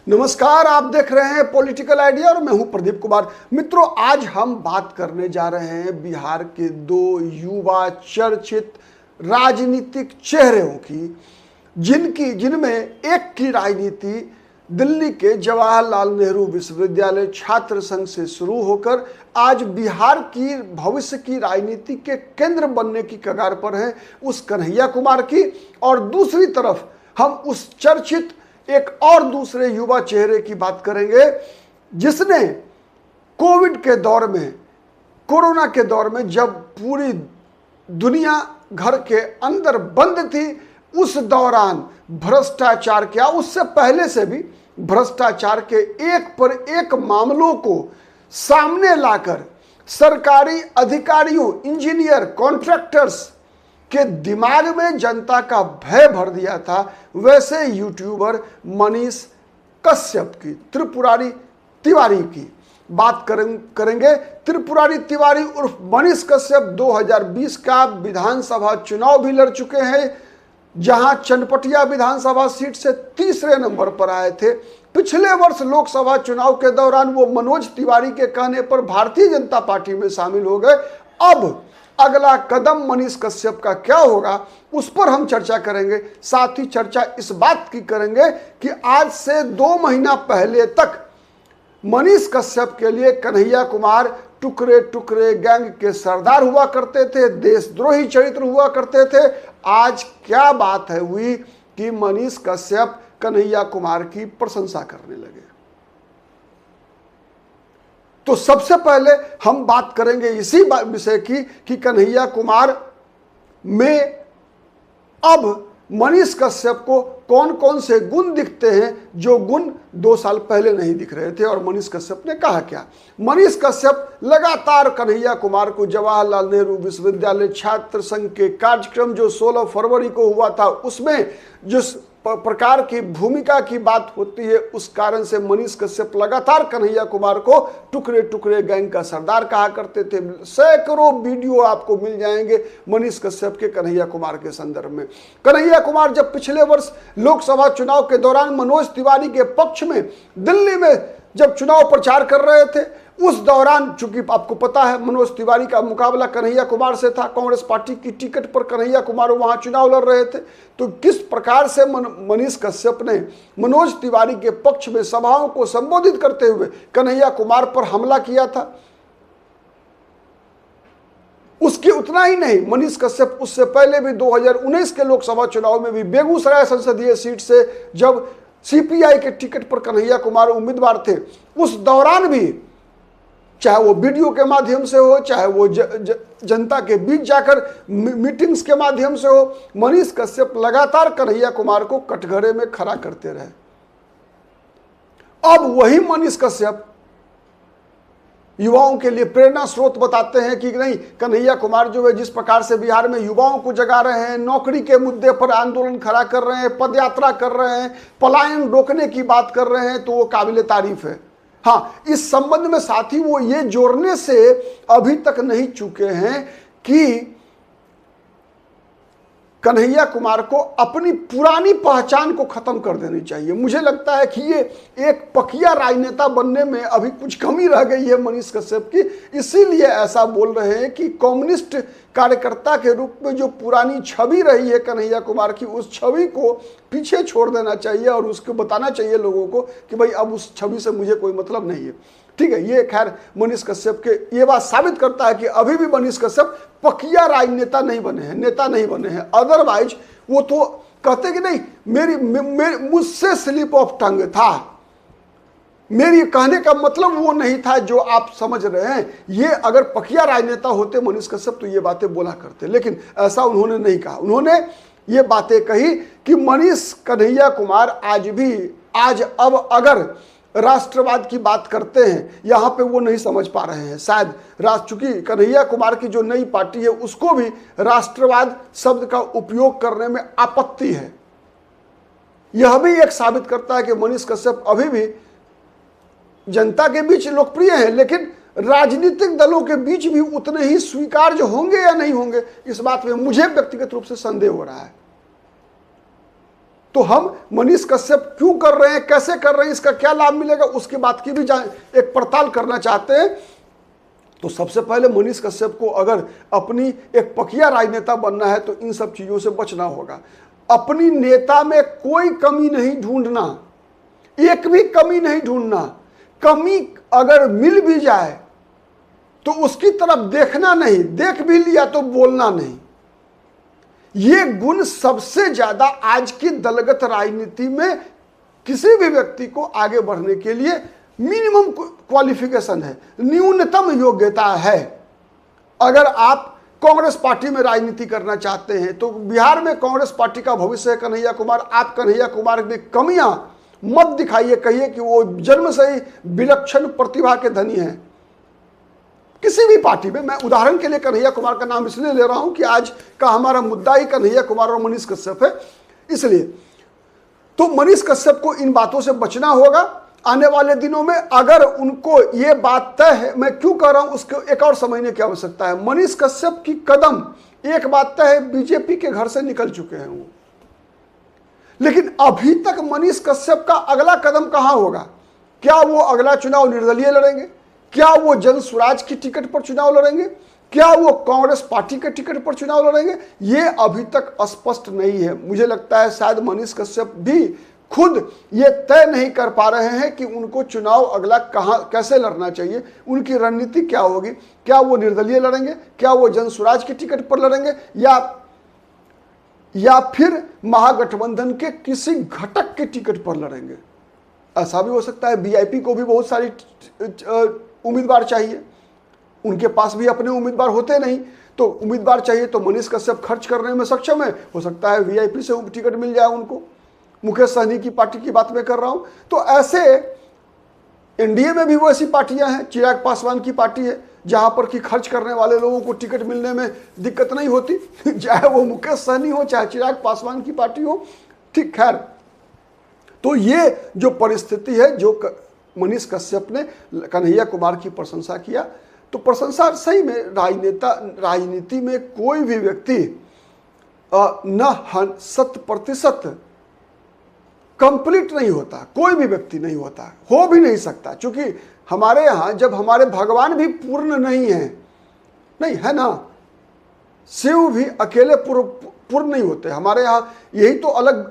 नमस्कार, आप देख रहे हैं पॉलिटिकल आइडिया और मैं हूं प्रदीप कुमार। मित्रों, आज हम बात करने जा रहे हैं बिहार के दो युवा चर्चित राजनीतिक चेहरों की, जिनमें एक की राजनीति दिल्ली के जवाहरलाल नेहरू विश्वविद्यालय छात्र संघ से शुरू होकर आज बिहार की भविष्य की राजनीति के केंद्र बनने की कगार पर है, उस कन्हैया कुमार की। और दूसरी तरफ हम उस चर्चित एक और दूसरे युवा चेहरे की बात करेंगे जिसने कोविड के दौर में, कोरोना के दौर में, जब पूरी दुनिया घर के अंदर बंद थी, उस दौरान भ्रष्टाचार किया। उससे पहले से भी भ्रष्टाचार के एक पर एक मामलों को सामने लाकर सरकारी अधिकारियों, इंजीनियर, कॉन्ट्रैक्टर्स के दिमाग में जनता का भय भर दिया था। वैसे यूट्यूबर मनीष कश्यप की, त्रिपुरारी तिवारी की बात करेंगे। त्रिपुरारी तिवारी उर्फ मनीष कश्यप 2020 का विधानसभा चुनाव भी लड़ चुके हैं, जहां चनपटिया विधानसभा सीट से तीसरे नंबर पर आए थे। पिछले वर्ष लोकसभा चुनाव के दौरान वो मनोज तिवारी के कहने पर भारतीय जनता पार्टी में शामिल हो गए। अब अगला कदम मनीष कश्यप का क्या होगा, उस पर हम चर्चा करेंगे। साथ ही चर्चा इस बात की करेंगे कि आज से 2 महीना पहले तक मनीष कश्यप के लिए कन्हैया कुमार टुकड़े टुकड़े गैंग के सरदार हुआ करते थे, देशद्रोही चरित्र हुआ करते थे। आज क्या बात है हुई कि मनीष कश्यप कन्हैया कुमार की प्रशंसा करने लगे। तो सबसे पहले हम बात करेंगे इसी विषय की कि कन्हैया कुमार में अब मनीष कश्यप को कौन कौन से गुण दिखते हैं जो गुण 2 साल पहले नहीं दिख रहे थे, और मनीष कश्यप ने कहा क्या। मनीष कश्यप लगातार कन्हैया कुमार को जवाहरलाल नेहरू विश्वविद्यालय छात्र संघ के कार्यक्रम जो 16 फरवरी को हुआ था, उसमें जिस प्रकार की भूमिका की बात होती है, उस कारण से मनीष कश्यप लगातार कन्हैया कुमार को टुकड़े टुकड़े गैंग का सरदार कहा करते थे। सैकड़ों वीडियो आपको मिल जाएंगे मनीष कश्यप के कन्हैया कुमार के संदर्भ में। कन्हैया कुमार जब पिछले वर्ष लोकसभा चुनाव के दौरान मनोज तिवारी के पक्ष में दिल्ली में जब चुनाव प्रचार कर रहे थे, उस दौरान चूंकि आपको पता है मनोज तिवारी का मुकाबला कन्हैया कुमार से था, कांग्रेस पार्टी की टिकट पर कन्हैया कुमार वहां चुनाव लड़ रहे थे। तो किस प्रकार से मनीष कश्यप ने मनोज तिवारी के पक्ष में सभाओं को संबोधित करते हुए कन्हैया कुमार पर हमला किया था। उसकी उतना ही नहीं, मनीष कश्यप उससे पहले भी 2019 के लोकसभा चुनाव में भी बेगूसराय संसदीय सीट से जब सीपीआई के टिकट पर कन्हैया कुमार उम्मीदवार थे, उस दौरान भी चाहे वो वीडियो के माध्यम से हो, चाहे वो जनता के बीच जाकर मीटिंग्स के माध्यम से हो, मनीष कश्यप लगातार कन्हैया कुमार को कटघरे में खड़ा करते रहे। अब वही मनीष कश्यप युवाओं के लिए प्रेरणा स्रोत बताते हैं कि नहीं, कन्हैया कुमार जो है जिस प्रकार से बिहार में युवाओं को जगा रहे हैं, नौकरी के मुद्दे पर आंदोलन खड़ा कर रहे हैं, पदयात्रा कर रहे हैं, पलायन रोकने की बात कर रहे हैं, तो वो काबिले तारीफ है। हाँ, इस संबंध में साथी वो ये जोड़ने से अभी तक नहीं चूके हैं कि कन्हैया कुमार को अपनी पुरानी पहचान को खत्म कर देनी चाहिए। मुझे लगता है कि ये एक पकिया राजनेता बनने में अभी कुछ कमी रह गई है मनीष कश्यप की, इसीलिए ऐसा बोल रहे हैं कि कम्युनिस्ट कार्यकर्ता के रूप में जो पुरानी छवि रही है कन्हैया कुमार की, उस छवि को पीछे छोड़ देना चाहिए और उसको बताना चाहिए लोगों को कि भाई अब उस छवि से मुझे कोई मतलब नहीं है। ठीक है, ये खैर मनीष कश्यप के ये बात साबित करता है कि अभी भी मनीष कश्यप पकिया राजनेता नहीं बने हैं, नेता नहीं बने हैं। अदरवाइज वो तो कहते कि नहीं, मुझसे स्लिप ऑफ टंग था, मेरी कहने का मतलब वो नहीं था जो आप समझ रहे हैं। ये अगर पकिया राजनेता होते मनीष कश्यप तो ये बातें बोला करते, लेकिन ऐसा उन्होंने नहीं कहा। उन्होंने ये बातें कही कि मनीष कन्हैया कुमार आज अब अगर राष्ट्रवाद की बात करते हैं, यहाँ पे वो नहीं समझ पा रहे हैं शायद। चूंकि कन्हैया कुमार की जो नई पार्टी है उसको भी राष्ट्रवाद शब्द का उपयोग करने में आपत्ति है। यह भी एक साबित करता है कि मनीष कश्यप अभी भी जनता के बीच लोकप्रिय है, लेकिन राजनीतिक दलों के बीच भी उतने ही स्वीकार्य होंगे या नहीं होंगे, इस बात में मुझे व्यक्तिगत रूप से संदेह हो रहा है। तो हम मनीष कश्यप क्यों कर रहे हैं, कैसे कर रहे हैं, इसका क्या लाभ मिलेगा, उसकी बात की भी एक पड़ताल करना चाहते हैं। तो सबसे पहले मनीष कश्यप को अगर अपनी एक पकिया राजनेता बनना है तो इन सब चीजों से बचना होगा। अपनी नेता में कोई कमी नहीं ढूंढना, एक भी कमी नहीं ढूंढना। कमी अगर मिल भी जाए तो उसकी तरफ देखना नहीं, देख भी लिया तो बोलना नहीं। ये गुण सबसे ज्यादा आज की दलगत राजनीति में किसी भी व्यक्ति को आगे बढ़ने के लिए मिनिमम क्वालिफिकेशन है, न्यूनतम योग्यता है। अगर आप कांग्रेस पार्टी में राजनीति करना चाहते हैं तो बिहार में कांग्रेस पार्टी का भविष्य है कन्हैया कुमार। आप कन्हैया कुमार में कमियां मत दिखाइए, कहिए कि वो जन्म से ही विलक्षण प्रतिभा के धनी हैं। किसी भी पार्टी में, मैं उदाहरण के लिए कन्हैया कुमार का नाम इसलिए ले रहा हूं कि आज का हमारा मुद्दा ही कन्हैया कुमार और मनीष कश्यप है, इसलिए। तो मनीष कश्यप को इन बातों से बचना होगा। आने वाले दिनों में अगर उनको ये बात तय है, मैं क्यों कह रहा हूं, उसको एक और समझने की आवश्यकता है। मनीष कश्यप की कदम, एक बात तय है, बीजेपी के घर से निकल चुके हैं वो, लेकिन अभी तक मनीष कश्यप का अगला कदम कहां होगा? क्या वो अगला चुनाव निर्दलीय लड़ेंगे? क्या वो जन स्वराज की टिकट पर चुनाव लड़ेंगे? क्या वो कांग्रेस पार्टी के टिकट पर चुनाव लड़ेंगे? ये अभी तक स्पष्ट नहीं है। मुझे लगता है शायद मनीष कश्यप भी खुद ये तय नहीं कर पा रहे हैं कि उनको चुनाव अगला कहां कैसे लड़ना चाहिए, उनकी रणनीति क्या होगी। क्या वो निर्दलीय लड़ेंगे? क्या वो जन स्वराज की टिकट पर लड़ेंगे? या फिर महागठबंधन के किसी घटक के टिकट पर लड़ेंगे? ऐसा भी हो सकता है। बीआईपी को भी बहुत सारी उम्मीदवार चाहिए, उनके पास भी अपने उम्मीदवार होते नहीं, तो उम्मीदवार चाहिए। तो मनीष कश्यप खर्च करने में सक्षम है, हो सकता है वीआईपी से टिकट मिल जाए उनको। मुकेश सहनी की पार्टी की बात मैं कर रहा हूं। तो ऐसे एनडीए में भी वो ऐसी पार्टियां हैं, चिराग पासवान की पार्टी है, जहां पर कि खर्च करने वाले लोगों को टिकट मिलने में दिक्कत नहीं होती, चाहे वो मुकेश सहनी हो, चाहे चिराग पासवान की पार्टी हो। ठीक, खैर, तो ये जो परिस्थिति है, जो मनीष कश्यप ने कन्हैया कुमार की प्रशंसा किया, तो प्रशंसा सही में राजनीति में कोई भी व्यक्ति न 100% कंप्लीट नहीं होता, कोई भी व्यक्ति नहीं होता, हो भी नहीं सकता। क्योंकि हमारे यहाँ जब हमारे भगवान भी पूर्ण नहीं है, नहीं है ना, शिव भी अकेले पूर्ण नहीं होते। हमारे यहाँ यही तो अलग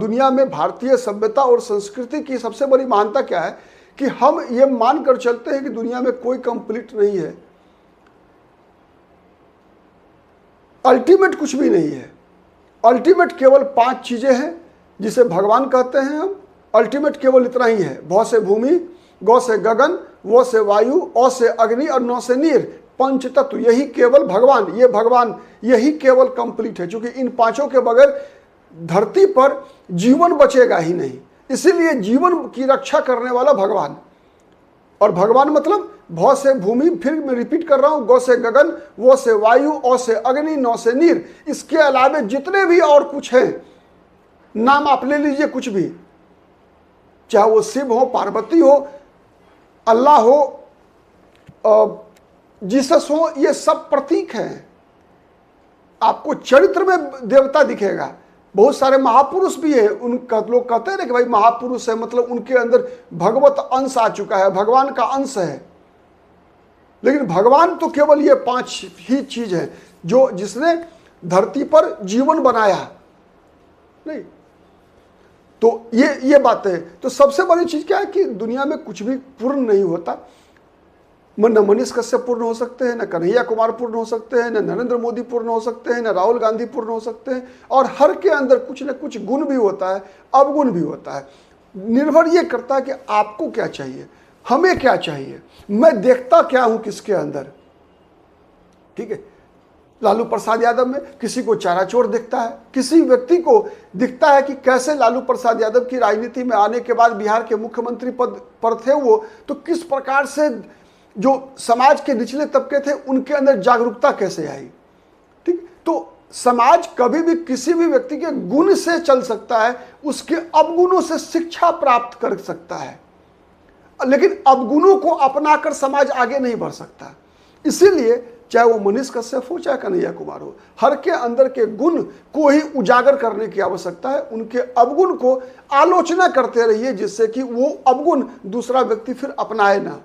दुनिया में भारतीय सभ्यता और संस्कृति की सबसे बड़ी महानता क्या है कि हम ये मानकर चलते हैं कि दुनिया में कोई कंप्लीट नहीं है, अल्टीमेट कुछ भी नहीं है। अल्टीमेट केवल 5 चीजें हैं जिसे भगवान कहते हैं हम। अल्टीमेट केवल इतना ही है, भ से भूमि, गौ से गगन, वो से वायु, औ से अग्नि और नौ से नीर, पंच तत्व, यही केवल भगवान, ये भगवान यही केवल कंप्लीट है। क्योंकि इन 5 के बगैर धरती पर जीवन बचेगा ही नहीं, इसीलिए जीवन की रक्षा करने वाला भगवान। और भगवान मतलब भ से भूमि, फिर मैं रिपीट कर रहा हूं, गौ से गगन, वो से वायु, औ से अग्नि, नौ से नीर। इसके अलावा जितने भी और कुछ हैं, नाम आप ले लीजिए, कुछ भी, चाहे वो शिव हो, पार्वती हो, अल्लाह हो, जीसस हो, ये सब प्रतीक हैं। आपको चरित्र में देवता दिखेगा। बहुत सारे महापुरुष भी है, उनका लोग कहते हैं ना कि भाई महापुरुष है, मतलब उनके अंदर भगवत अंश आ चुका है, भगवान का अंश है। लेकिन भगवान तो केवल ये 5 ही चीज है जो जिसने धरती पर जीवन बनाया, नहीं। तो ये बात है। तो सबसे बड़ी चीज क्या है कि दुनिया में कुछ भी पूर्ण नहीं होता। न मनीष कश्यप पूर्ण हो सकते हैं, न कन्हैया कुमार पूर्ण हो सकते हैं, न नरेंद्र मोदी पूर्ण हो सकते हैं, न राहुल गांधी पूर्ण हो सकते हैं। और हर के अंदर कुछ न कुछ गुण भी होता है, अवगुण भी होता है। निर्भर ये करता है कि आपको क्या चाहिए, हमें क्या चाहिए, मैं देखता क्या हूं किसके अंदर। ठीक है, लालू प्रसाद यादव में किसी को चाराचोर दिखता है, किसी व्यक्ति को दिखता है कि कैसे लालू प्रसाद यादव की राजनीति में आने के बाद बिहार के मुख्यमंत्री पद पर थे वो, तो किस प्रकार से जो समाज के निचले तबके थे उनके अंदर जागरूकता कैसे आई। ठीक, तो समाज कभी भी किसी भी व्यक्ति के गुण से चल सकता है, उसके अवगुणों से शिक्षा प्राप्त कर सकता है, लेकिन अवगुणों को अपनाकर समाज आगे नहीं बढ़ सकता। इसीलिए चाहे वो मनीष कश्यप हो चाहे कन्हैया कुमार हो, हर के अंदर के गुण को ही उजागर करने की आवश्यकता है। उनके अवगुण को आलोचना करते रहिए, जिससे कि वो अवगुण दूसरा व्यक्ति फिर अपनाए ना,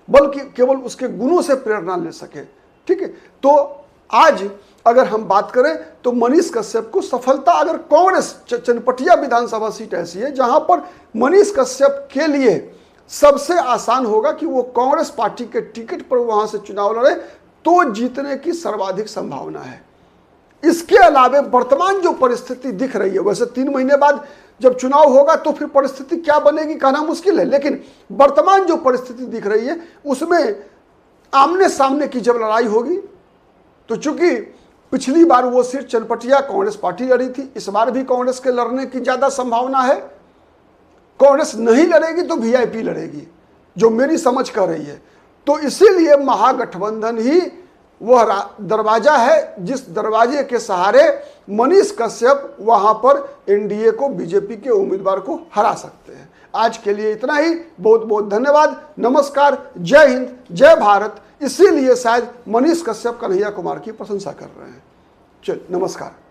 बल्कि केवल उसके गुणों से प्रेरणा ले सके। ठीक है, तो आज अगर हम बात करें तो मनीष कश्यप को सफलता, अगर कांग्रेस, चनपटिया विधानसभा सीट ऐसी है जहां पर मनीष कश्यप के लिए सबसे आसान होगा कि वो कांग्रेस पार्टी के टिकट पर वहां से चुनाव लड़े, तो जीतने की सर्वाधिक संभावना है। इसके अलावे वर्तमान जो परिस्थिति दिख रही है, वैसे 3 महीने बाद जब चुनाव होगा तो फिर परिस्थिति क्या बनेगी कहना मुश्किल है, लेकिन वर्तमान जो परिस्थिति दिख रही है उसमें आमने सामने की जब लड़ाई होगी, तो चूंकि पिछली बार वो सीट चनपटिया कांग्रेस पार्टी लड़ी थी, इस बार भी कांग्रेस के लड़ने की ज्यादा संभावना है। कांग्रेस नहीं लड़ेगी तो वीआईपी लड़ेगी, जो मेरी समझ कर रही है। तो इसीलिए महागठबंधन ही वह दरवाजा है जिस दरवाजे के सहारे मनीष कश्यप वहां पर एनडीए को, बीजेपी के उम्मीदवार को हरा सकते हैं। आज के लिए इतना ही, बहुत बहुत धन्यवाद, नमस्कार, जय हिंद, जय भारत। इसीलिए शायद मनीष कश्यप कन्हैया कुमार की प्रशंसा कर रहे हैं। चल, नमस्कार।